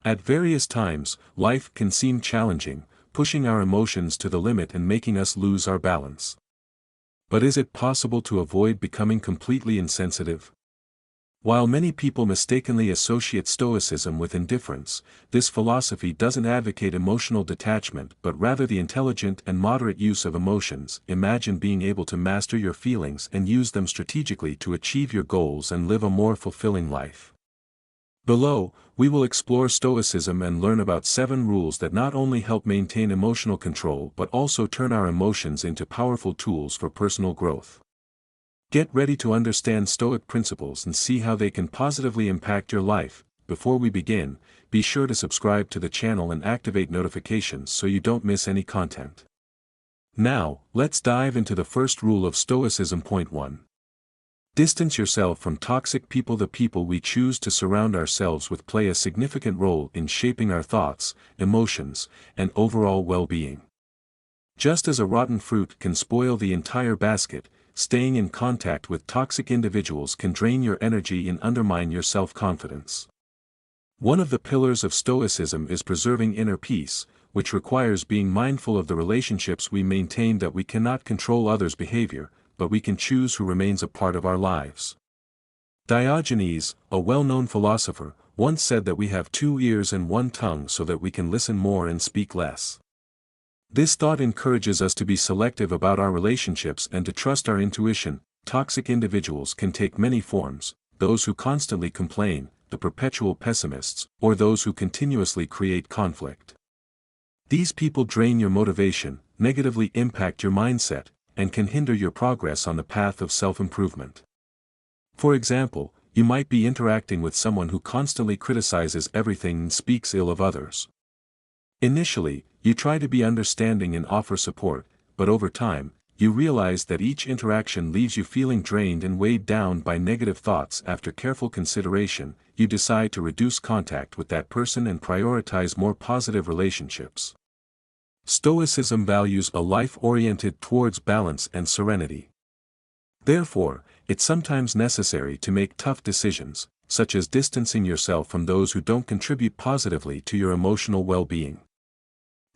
At various times, life can seem challenging, pushing our emotions to the limit and making us lose our balance. But is it possible to avoid becoming completely insensitive? While many people mistakenly associate Stoicism with indifference, this philosophy doesn't advocate emotional detachment but rather the intelligent and moderate use of emotions. Imagine being able to master your feelings and use them strategically to achieve your goals and live a more fulfilling life. Below, we will explore Stoicism and learn about 7 rules that not only help maintain emotional control but also turn our emotions into powerful tools for personal growth. Get ready to understand Stoic principles and see how they can positively impact your life. Before we begin, be sure to subscribe to the channel and activate notifications so you don't miss any content. Now, let's dive into the first rule of Stoicism. Point 1. Distance yourself from toxic people. The people we choose to surround ourselves with play a significant role in shaping our thoughts, emotions, and overall well-being. Just as a rotten fruit can spoil the entire basket, staying in contact with toxic individuals can drain your energy and undermine your self-confidence. One of the pillars of Stoicism is preserving inner peace, which requires being mindful of the relationships we maintain. That we cannot control others' behavior, but we can choose who remains a part of our lives. Diogenes, a well-known philosopher, once said that we have 2 ears and 1 tongue so that we can listen more and speak less. This thought encourages us to be selective about our relationships and to trust our intuition. Toxic individuals can take many forms: those who constantly complain, the perpetual pessimists, or those who continuously create conflict. These people drain your motivation, negatively impact your mindset, and can hinder your progress on the path of self-improvement. For example, you might be interacting with someone who constantly criticizes everything and speaks ill of others. Initially, you try to be understanding and offer support, but over time, you realize that each interaction leaves you feeling drained and weighed down by negative thoughts. After careful consideration, you decide to reduce contact with that person and prioritize more positive relationships. Stoicism values a life oriented towards balance and serenity. Therefore, it's sometimes necessary to make tough decisions, such as distancing yourself from those who don't contribute positively to your emotional well-being.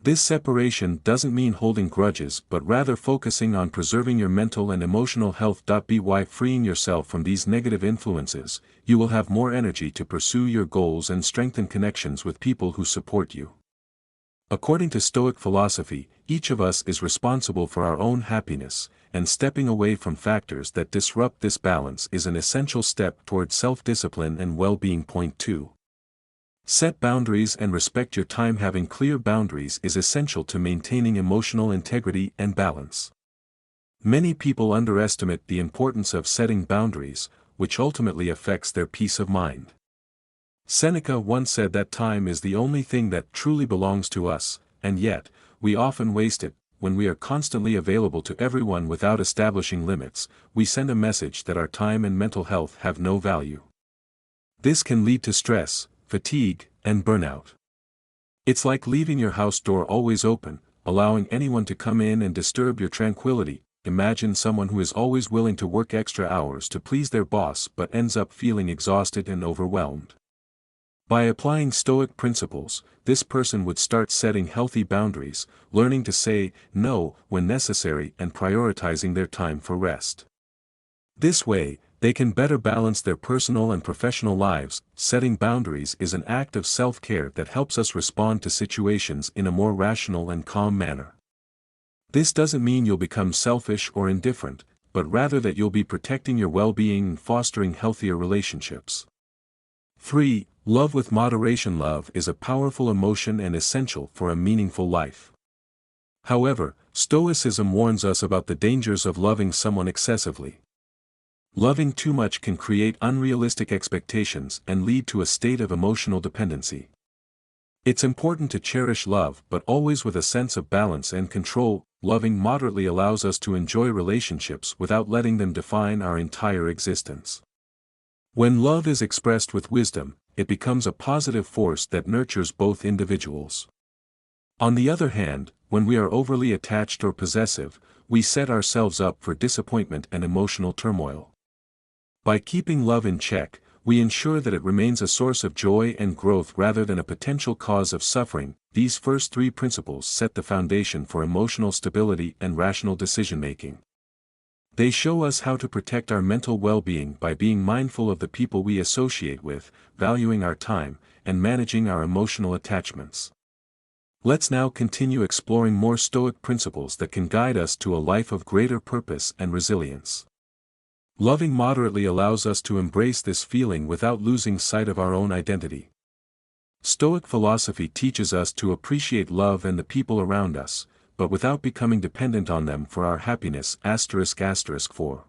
This separation doesn't mean holding grudges but rather focusing on preserving your mental and emotional health. By freeing yourself from these negative influences, you will have more energy to pursue your goals and strengthen connections with people who support you. According to Stoic philosophy, each of us is responsible for our own happiness, and stepping away from factors that disrupt this balance is an essential step toward self-discipline and well-being. Point 2. Set boundaries and respect your time. Having clear boundaries is essential to maintaining emotional integrity and balance. Many people underestimate the importance of setting boundaries, which ultimately affects their peace of mind. Seneca once said that time is the only thing that truly belongs to us, and yet, we often waste it. When we are constantly available to everyone without establishing limits, we send a message that our time and mental health have no value. This can lead to stress, fatigue, and burnout. It's like leaving your house door always open, allowing anyone to come in and disturb your tranquility. Imagine someone who is always willing to work extra hours to please their boss but ends up feeling exhausted and overwhelmed. By applying Stoic principles, this person would start setting healthy boundaries, learning to say no when necessary and prioritizing their time for rest. This way, they can better balance their personal and professional lives. Setting boundaries is an act of self-care that helps us respond to situations in a more rational and calm manner. This doesn't mean you'll become selfish or indifferent, but rather that you'll be protecting your well-being and fostering healthier relationships. 3. Love with moderation. Love is a powerful emotion and essential for a meaningful life. However, Stoicism warns us about the dangers of loving someone excessively. Loving too much can create unrealistic expectations and lead to a state of emotional dependency. It's important to cherish love, but always with a sense of balance and control. Loving moderately allows us to enjoy relationships without letting them define our entire existence. When love is expressed with wisdom, it becomes a positive force that nurtures both individuals. On the other hand, when we are overly attached or possessive, we set ourselves up for disappointment and emotional turmoil. By keeping love in check, we ensure that it remains a source of joy and growth rather than a potential cause of suffering. These first three principles set the foundation for emotional stability and rational decision-making. They show us how to protect our mental well-being by being mindful of the people we associate with, valuing our time, and managing our emotional attachments. Let's now continue exploring more Stoic principles that can guide us to a life of greater purpose and resilience. Loving moderately allows us to embrace this feeling without losing sight of our own identity. Stoic philosophy teaches us to appreciate love and the people around us, but without becoming dependent on them for our happiness. ****. 4.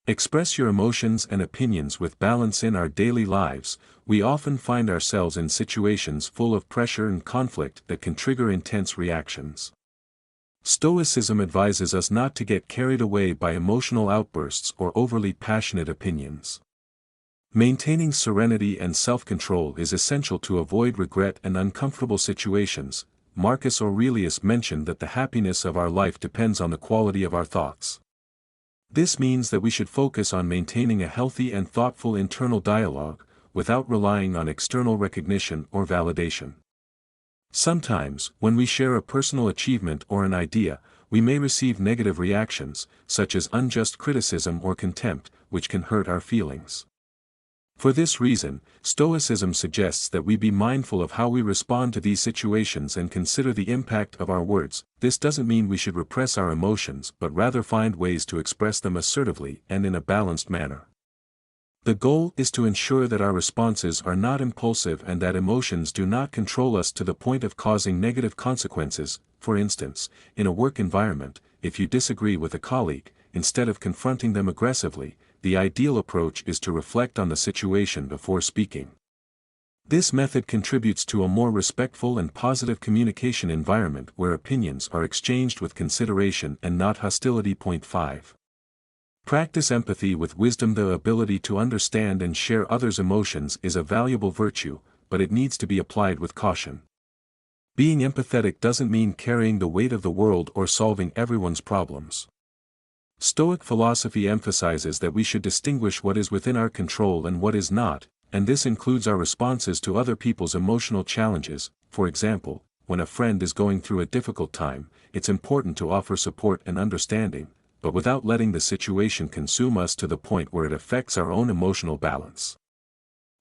Express your emotions and opinions with balance. In our daily lives, we often find ourselves in situations full of pressure and conflict that can trigger intense reactions. Stoicism advises us not to get carried away by emotional outbursts or overly passionate opinions. Maintaining serenity and self-control is essential to avoid regret and uncomfortable situations. Marcus Aurelius mentioned that the happiness of our life depends on the quality of our thoughts. This means that we should focus on maintaining a healthy and thoughtful internal dialogue, without relying on external recognition or validation. Sometimes, when we share a personal achievement or an idea, we may receive negative reactions, such as unjust criticism or contempt, which can hurt our feelings. For this reason, Stoicism suggests that we be mindful of how we respond to these situations and consider the impact of our words. This doesn't mean we should repress our emotions, but rather find ways to express them assertively and in a balanced manner. The goal is to ensure that our responses are not impulsive and that emotions do not control us to the point of causing negative consequences. For instance, in a work environment, if you disagree with a colleague, instead of confronting them aggressively, the ideal approach is to reflect on the situation before speaking. This method contributes to a more respectful and positive communication environment where opinions are exchanged with consideration and not hostility. 5. Practice empathy with wisdom. The ability to understand and share others' emotions is a valuable virtue, but it needs to be applied with caution. Being empathetic doesn't mean carrying the weight of the world or solving everyone's problems. Stoic philosophy emphasizes that we should distinguish what is within our control and what is not, and this includes our responses to other people's emotional challenges. For example, when a friend is going through a difficult time, it's important to offer support and understanding, but without letting the situation consume us to the point where it affects our own emotional balance.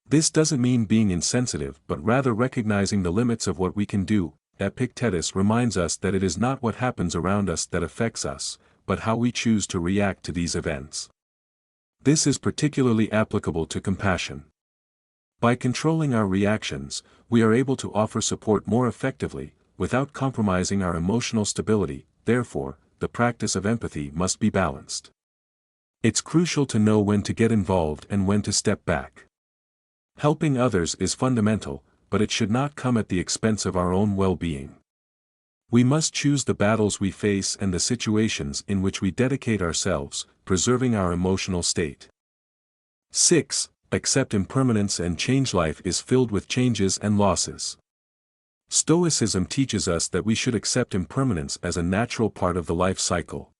This doesn't mean being insensitive, but rather recognizing the limits of what we can do. Epictetus reminds us that it is not what happens around us that affects us, but how we choose to react to these events. This is particularly applicable to compassion. By controlling our reactions, we are able to offer support more effectively, without compromising our emotional stability. Therefore, the practice of empathy must be balanced. It's crucial to know when to get involved and when to step back. Helping others is fundamental, but it should not come at the expense of our own well-being. We must choose the battles we face and the situations in which we dedicate ourselves, preserving our emotional state. 6. Accept impermanence and change. Life is filled with changes and losses. Stoicism teaches us that we should accept impermanence as a natural part of the life cycle.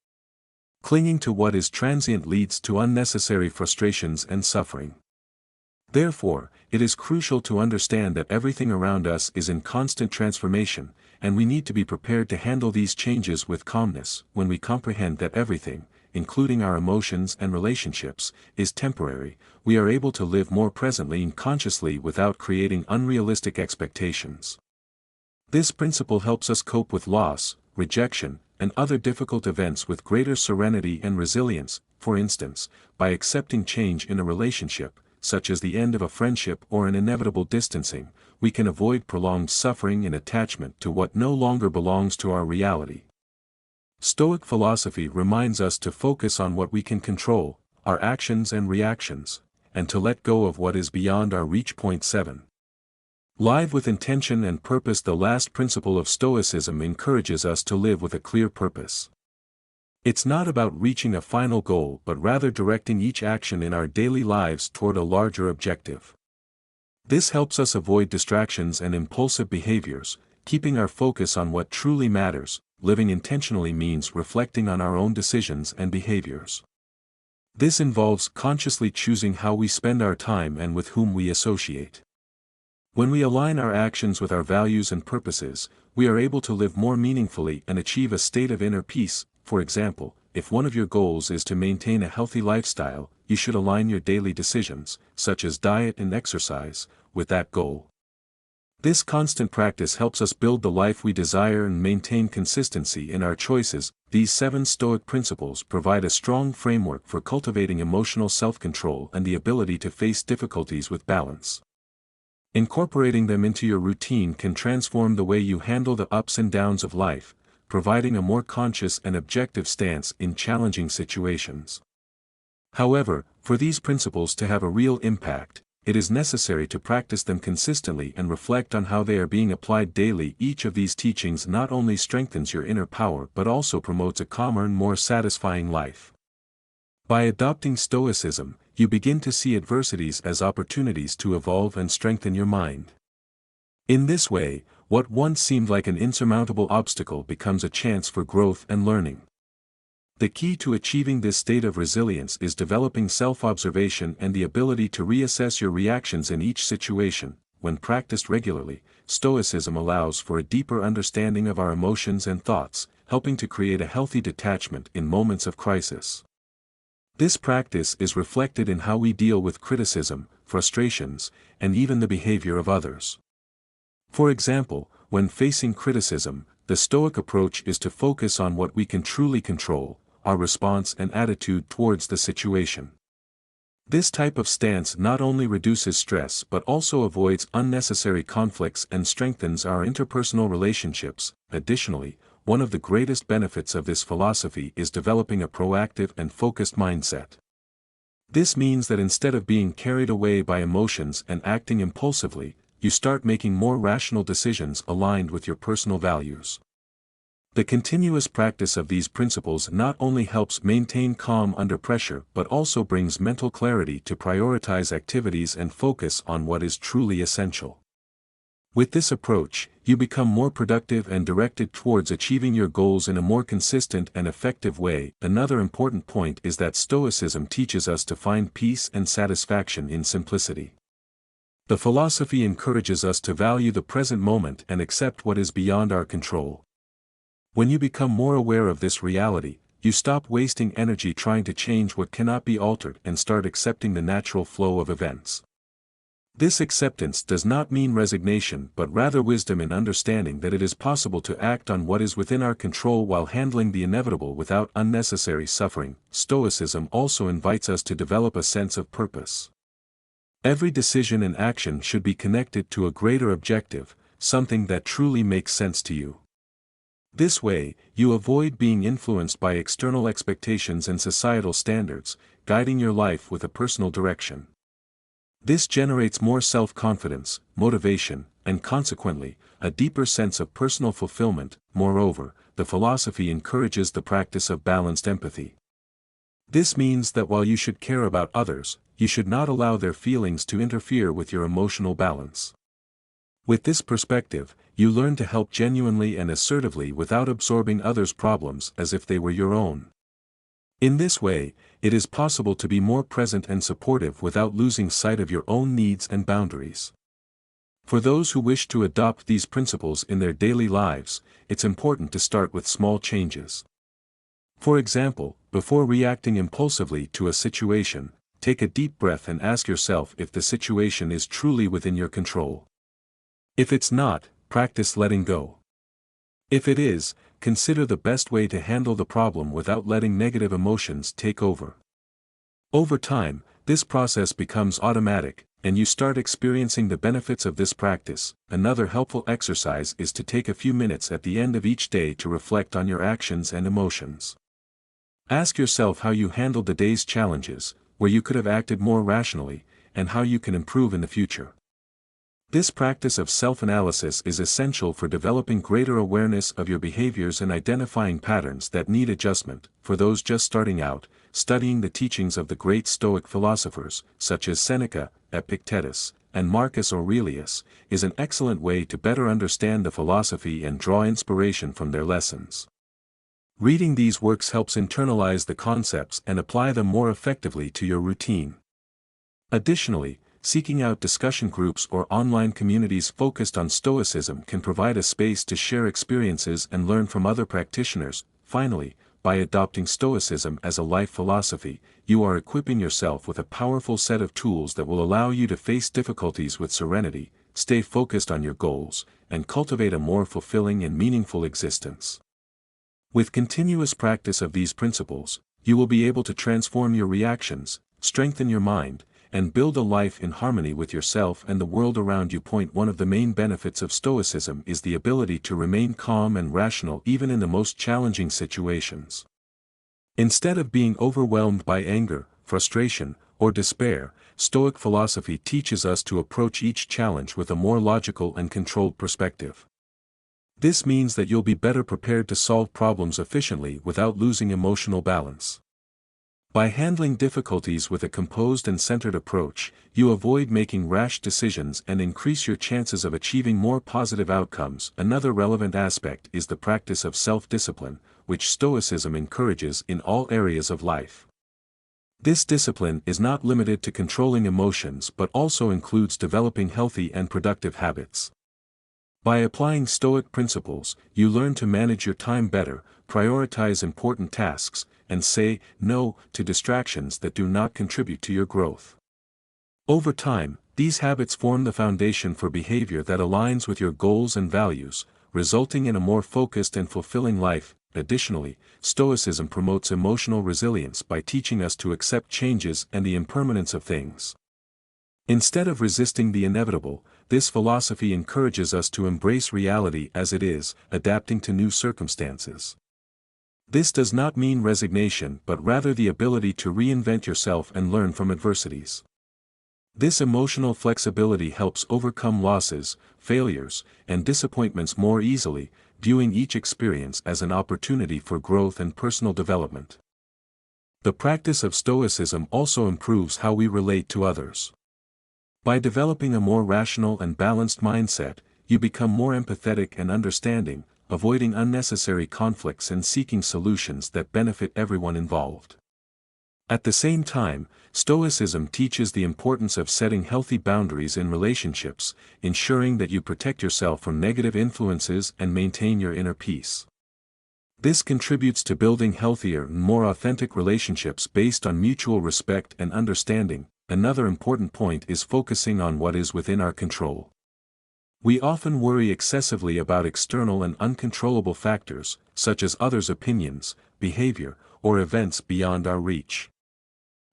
Clinging to what is transient leads to unnecessary frustrations and suffering. Therefore, it is crucial to understand that everything around us is in constant transformation, and we need to be prepared to handle these changes with calmness. When we comprehend that everything, including our emotions and relationships, is temporary, we are able to live more presently and consciously without creating unrealistic expectations. This principle helps us cope with loss, rejection, and other difficult events with greater serenity and resilience. For instance, by accepting change in a relationship, such as the end of a friendship or an inevitable distancing, we can avoid prolonged suffering and attachment to what no longer belongs to our reality. Stoic philosophy reminds us to focus on what we can control, our actions and reactions, and to let go of what is beyond our reach. 7. Live with intention and purpose. The last principle of Stoicism encourages us to live with a clear purpose. It's not about reaching a final goal but rather directing each action in our daily lives toward a larger objective. This helps us avoid distractions and impulsive behaviors, keeping our focus on what truly matters. Living intentionally means reflecting on our own decisions and behaviors. This involves consciously choosing how we spend our time and with whom we associate. When we align our actions with our values and purposes, we are able to live more meaningfully and achieve a state of inner peace. For example, if one of your goals is to maintain a healthy lifestyle, you should align your daily decisions, such as diet and exercise, with that goal. This constant practice helps us build the life we desire and maintain consistency in our choices. These 7 Stoic principles provide a strong framework for cultivating emotional self-control and the ability to face difficulties with balance. Incorporating them into your routine can transform the way you handle the ups and downs of life, providing a more conscious and objective stance in challenging situations. However, for these principles to have a real impact, it is necessary to practice them consistently and reflect on how they are being applied daily. Each of these teachings not only strengthens your inner power but also promotes a calmer and more satisfying life. By adopting Stoicism, you begin to see adversities as opportunities to evolve and strengthen your mind. In this way, what once seemed like an insurmountable obstacle becomes a chance for growth and learning. The key to achieving this state of resilience is developing self-observation and the ability to reassess your reactions in each situation. When practiced regularly, Stoicism allows for a deeper understanding of our emotions and thoughts, helping to create a healthy detachment in moments of crisis. This practice is reflected in how we deal with criticism, frustrations, and even the behavior of others. For example, when facing criticism, the Stoic approach is to focus on what we can truly control, our response and attitude towards the situation. This type of stance not only reduces stress but also avoids unnecessary conflicts and strengthens our interpersonal relationships. Additionally, one of the greatest benefits of this philosophy is developing a proactive and focused mindset. This means that instead of being carried away by emotions and acting impulsively, you start making more rational decisions aligned with your personal values. The continuous practice of these principles not only helps maintain calm under pressure but also brings mental clarity to prioritize activities and focus on what is truly essential. With this approach, you become more productive and directed towards achieving your goals in a more consistent and effective way. Another important point is that Stoicism teaches us to find peace and satisfaction in simplicity. The philosophy encourages us to value the present moment and accept what is beyond our control. When you become more aware of this reality, you stop wasting energy trying to change what cannot be altered and start accepting the natural flow of events. This acceptance does not mean resignation but rather wisdom in understanding that it is possible to act on what is within our control while handling the inevitable without unnecessary suffering. Stoicism also invites us to develop a sense of purpose. Every decision and action should be connected to a greater objective, something that truly makes sense to you. This way, you avoid being influenced by external expectations and societal standards, guiding your life with a personal direction. This generates more self-confidence, motivation, and consequently, a deeper sense of personal fulfillment. Moreover, the philosophy encourages the practice of balanced empathy. This means that while you should care about others, you should not allow their feelings to interfere with your emotional balance. With this perspective, you learn to help genuinely and assertively without absorbing others' problems as if they were your own. In this way, it is possible to be more present and supportive without losing sight of your own needs and boundaries. For those who wish to adopt these principles in their daily lives, it's important to start with small changes. For example, before reacting impulsively to a situation, take a deep breath and ask yourself if the situation is truly within your control. If it's not, practice letting go. If it is, consider the best way to handle the problem without letting negative emotions take over. Over time, this process becomes automatic, and you start experiencing the benefits of this practice. Another helpful exercise is to take a few minutes at the end of each day to reflect on your actions and emotions. Ask yourself how you handled the day's challenges, where you could have acted more rationally, and how you can improve in the future. This practice of self-analysis is essential for developing greater awareness of your behaviors and identifying patterns that need adjustment. For those just starting out, studying the teachings of the great Stoic philosophers, such as Seneca, Epictetus, and Marcus Aurelius, is an excellent way to better understand the philosophy and draw inspiration from their lessons. Reading these works helps internalize the concepts and apply them more effectively to your routine. Additionally, seeking out discussion groups or online communities focused on Stoicism can provide a space to share experiences and learn from other practitioners. Finally, by adopting Stoicism as a life philosophy, you are equipping yourself with a powerful set of tools that will allow you to face difficulties with serenity, stay focused on your goals, and cultivate a more fulfilling and meaningful existence. With continuous practice of these principles, you will be able to transform your reactions, strengthen your mind, and build a life in harmony with yourself and the world around you. One of the main benefits of Stoicism is the ability to remain calm and rational even in the most challenging situations. Instead of being overwhelmed by anger, frustration, or despair, Stoic philosophy teaches us to approach each challenge with a more logical and controlled perspective. This means that you'll be better prepared to solve problems efficiently without losing emotional balance. By handling difficulties with a composed and centered approach, you avoid making rash decisions and increase your chances of achieving more positive outcomes. Another relevant aspect is the practice of self-discipline, which Stoicism encourages in all areas of life. This discipline is not limited to controlling emotions but also includes developing healthy and productive habits. By applying Stoic principles, you learn to manage your time better, prioritize important tasks, and say no to distractions that do not contribute to your growth. Over time, these habits form the foundation for behavior that aligns with your goals and values, resulting in a more focused and fulfilling life. Additionally, Stoicism promotes emotional resilience by teaching us to accept changes and the impermanence of things. Instead of resisting the inevitable, this philosophy encourages us to embrace reality as it is, adapting to new circumstances. This does not mean resignation but rather the ability to reinvent yourself and learn from adversities. This emotional flexibility helps overcome losses, failures, and disappointments more easily, viewing each experience as an opportunity for growth and personal development. The practice of Stoicism also improves how we relate to others. By developing a more rational and balanced mindset, you become more empathetic and understanding, avoiding unnecessary conflicts and seeking solutions that benefit everyone involved. At the same time, Stoicism teaches the importance of setting healthy boundaries in relationships, ensuring that you protect yourself from negative influences and maintain your inner peace. This contributes to building healthier and more authentic relationships based on mutual respect and understanding. Another important point is focusing on what is within our control. We often worry excessively about external and uncontrollable factors, such as others' opinions, behavior, or events beyond our reach.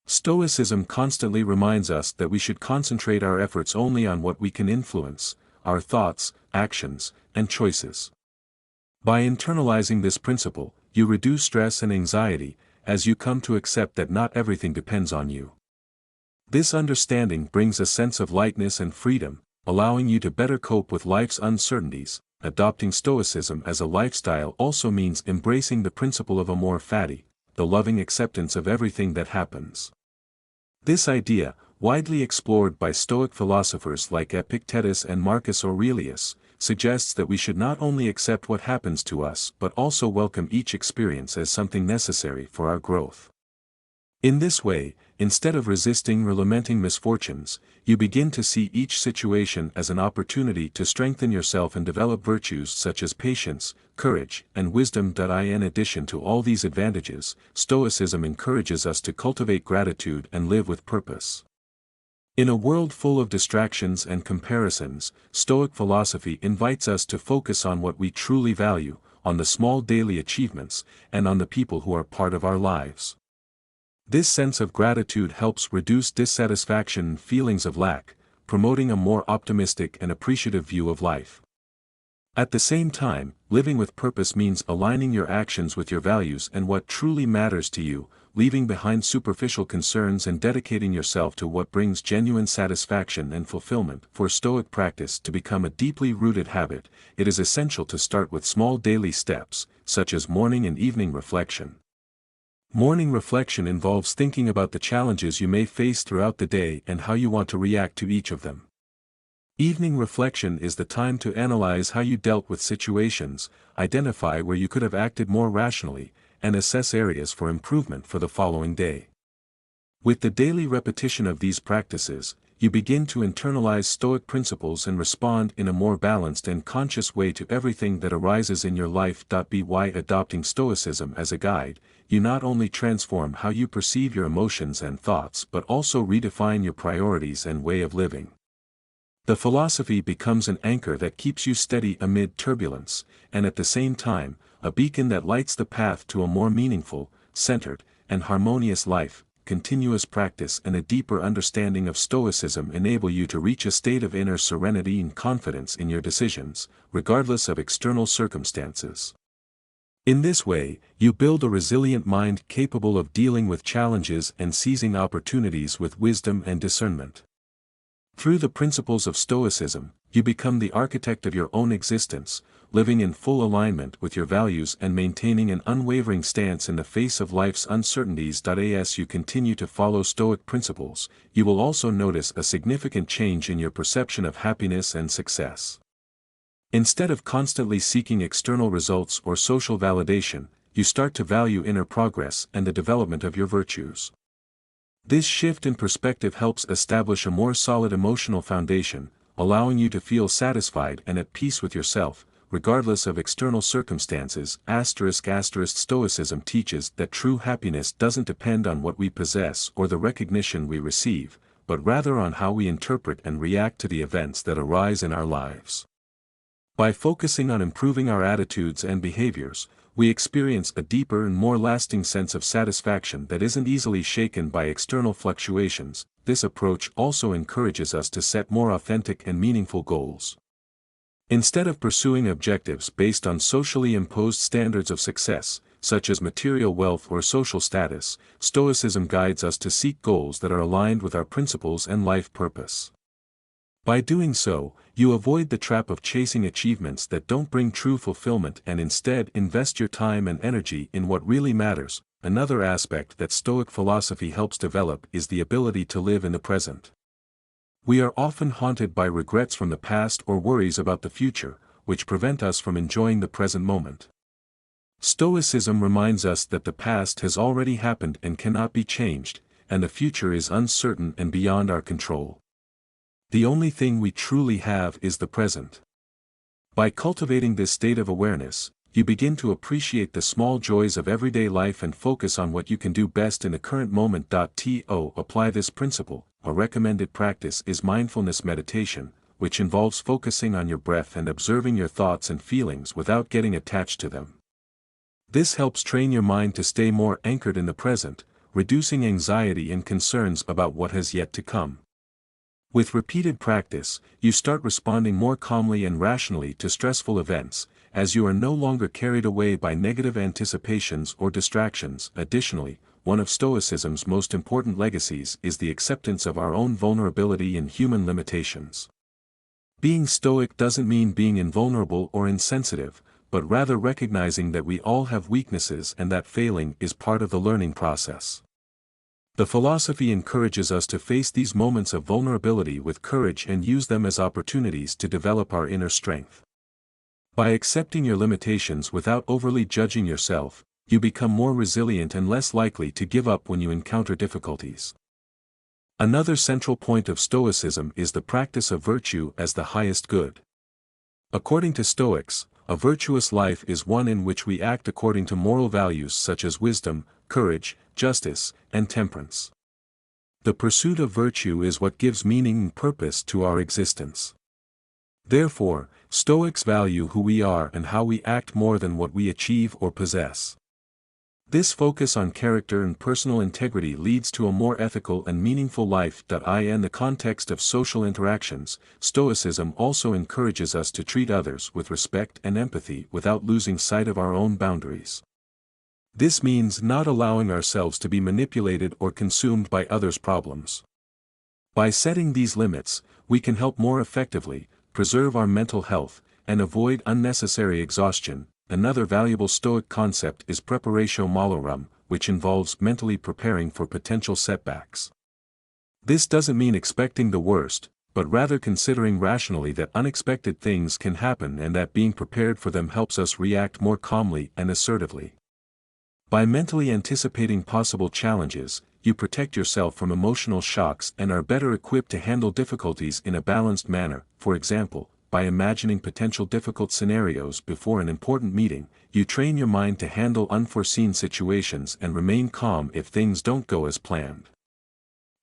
Stoicism constantly reminds us that we should concentrate our efforts only on what we can influence, our thoughts, actions, and choices. By internalizing this principle, you reduce stress and anxiety, as you come to accept that not everything depends on you. This understanding brings a sense of lightness and freedom, allowing you to better cope with life's uncertainties. Adopting Stoicism as a lifestyle also means embracing the principle of amor fati, the loving acceptance of everything that happens. This idea, widely explored by Stoic philosophers like Epictetus and Marcus Aurelius, suggests that we should not only accept what happens to us but also welcome each experience as something necessary for our growth. In this way, instead of resisting or lamenting misfortunes, you begin to see each situation as an opportunity to strengthen yourself and develop virtues such as patience, courage, and wisdom. In addition to all these advantages, Stoicism encourages us to cultivate gratitude and live with purpose. In a world full of distractions and comparisons, Stoic philosophy invites us to focus on what we truly value, on the small daily achievements, and on the people who are part of our lives. This sense of gratitude helps reduce dissatisfaction and feelings of lack, promoting a more optimistic and appreciative view of life. At the same time, living with purpose means aligning your actions with your values and what truly matters to you, leaving behind superficial concerns and dedicating yourself to what brings genuine satisfaction and fulfillment. For Stoic practice to become a deeply rooted habit, it is essential to start with small daily steps, such as morning and evening reflection. Morning reflection involves thinking about the challenges you may face throughout the day and how you want to react to each of them. Evening reflection is the time to analyze how you dealt with situations, identify where you could have acted more rationally, and assess areas for improvement for the following day. With the daily repetition of these practices, you begin to internalize Stoic principles and respond in a more balanced and conscious way to everything that arises in your life. By adopting Stoicism as a guide, you not only transform how you perceive your emotions and thoughts but also redefine your priorities and way of living. The philosophy becomes an anchor that keeps you steady amid turbulence, and at the same time, a beacon that lights the path to a more meaningful, centered, and harmonious life. Continuous practice and a deeper understanding of Stoicism enable you to reach a state of inner serenity and confidence in your decisions, regardless of external circumstances. In this way, you build a resilient mind capable of dealing with challenges and seizing opportunities with wisdom and discernment. Through the principles of Stoicism, you become the architect of your own existence, living in full alignment with your values and maintaining an unwavering stance in the face of life's uncertainties. As you continue to follow Stoic principles, you will also notice a significant change in your perception of happiness and success. Instead of constantly seeking external results or social validation, you start to value inner progress and the development of your virtues. This shift in perspective helps establish a more solid emotional foundation, allowing you to feel satisfied and at peace with yourself, regardless of external circumstances. Stoicism teaches that true happiness doesn't depend on what we possess or the recognition we receive, but rather on how we interpret and react to the events that arise in our lives. By focusing on improving our attitudes and behaviors, we experience a deeper and more lasting sense of satisfaction that isn't easily shaken by external fluctuations. This approach also encourages us to set more authentic and meaningful goals. Instead of pursuing objectives based on socially imposed standards of success, such as material wealth or social status, Stoicism guides us to seek goals that are aligned with our principles and life purpose. By doing so, you avoid the trap of chasing achievements that don't bring true fulfillment and instead invest your time and energy in what really matters. Another aspect that Stoic philosophy helps develop is the ability to live in the present. We are often haunted by regrets from the past or worries about the future, which prevent us from enjoying the present moment. Stoicism reminds us that the past has already happened and cannot be changed, and the future is uncertain and beyond our control. The only thing we truly have is the present. By cultivating this state of awareness, you begin to appreciate the small joys of everyday life and focus on what you can do best in the current moment. To apply this principle, a recommended practice is mindfulness meditation, which involves focusing on your breath and observing your thoughts and feelings without getting attached to them. This helps train your mind to stay more anchored in the present, reducing anxiety and concerns about what has yet to come. With repeated practice, you start responding more calmly and rationally to stressful events, as you are no longer carried away by negative anticipations or distractions. Additionally, one of Stoicism's most important legacies is the acceptance of our own vulnerability and human limitations. Being Stoic doesn't mean being invulnerable or insensitive, but rather recognizing that we all have weaknesses and that failing is part of the learning process. The philosophy encourages us to face these moments of vulnerability with courage and use them as opportunities to develop our inner strength. By accepting your limitations without overly judging yourself, you become more resilient and less likely to give up when you encounter difficulties. Another central point of Stoicism is the practice of virtue as the highest good. According to Stoics, a virtuous life is one in which we act according to moral values such as wisdom, courage, justice, and temperance. The pursuit of virtue is what gives meaning and purpose to our existence. Therefore, Stoics value who we are and how we act more than what we achieve or possess. This focus on character and personal integrity leads to a more ethical and meaningful life. In the context of social interactions, Stoicism also encourages us to treat others with respect and empathy without losing sight of our own boundaries. This means not allowing ourselves to be manipulated or consumed by others' problems. By setting these limits, we can help more effectively, preserve our mental health, and avoid unnecessary exhaustion. Another valuable Stoic concept is preparatio malorum, which involves mentally preparing for potential setbacks. This doesn't mean expecting the worst, but rather considering rationally that unexpected things can happen and that being prepared for them helps us react more calmly and assertively. By mentally anticipating possible challenges, you protect yourself from emotional shocks and are better equipped to handle difficulties in a balanced manner. For example, by imagining potential difficult scenarios before an important meeting, you train your mind to handle unforeseen situations and remain calm if things don't go as planned.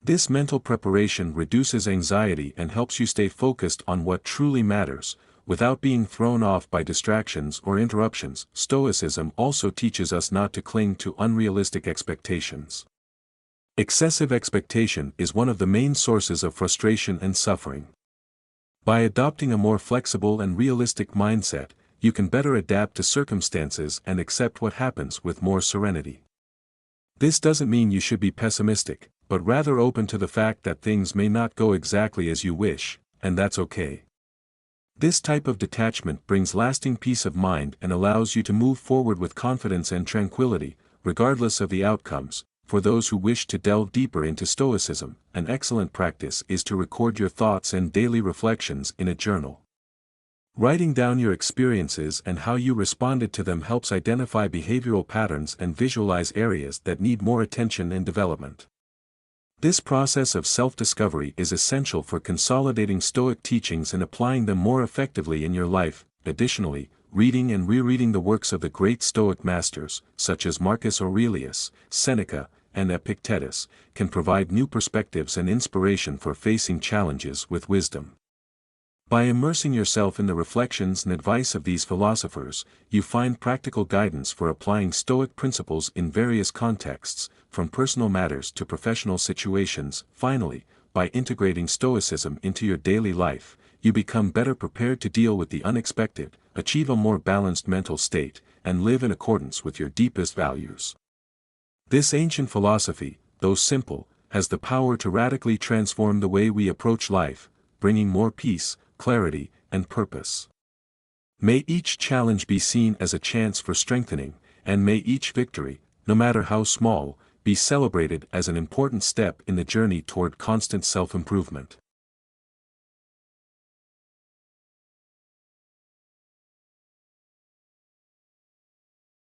This mental preparation reduces anxiety and helps you stay focused on what truly matters, without being thrown off by distractions or interruptions. Stoicism also teaches us not to cling to unrealistic expectations. Excessive expectation is one of the main sources of frustration and suffering. By adopting a more flexible and realistic mindset, you can better adapt to circumstances and accept what happens with more serenity. This doesn't mean you should be pessimistic, but rather open to the fact that things may not go exactly as you wish, and that's okay. This type of detachment brings lasting peace of mind and allows you to move forward with confidence and tranquility, regardless of the outcomes. For those who wish to delve deeper into Stoicism, an excellent practice is to record your thoughts and daily reflections in a journal. Writing down your experiences and how you responded to them helps identify behavioral patterns and visualize areas that need more attention and development. This process of self-discovery is essential for consolidating Stoic teachings and applying them more effectively in your life. Additionally, reading and rereading the works of the great Stoic masters, such as Marcus Aurelius, Seneca, and Epictetus, can provide new perspectives and inspiration for facing challenges with wisdom. By immersing yourself in the reflections and advice of these philosophers, you find practical guidance for applying Stoic principles in various contexts, from personal matters to professional situations. Finally, by integrating Stoicism into your daily life, you become better prepared to deal with the unexpected, achieve a more balanced mental state, and live in accordance with your deepest values. This ancient philosophy, though simple, has the power to radically transform the way we approach life, bringing more peace, clarity, and purpose. May each challenge be seen as a chance for strengthening, and may each victory, no matter how small, be celebrated as an important step in the journey toward constant self-improvement.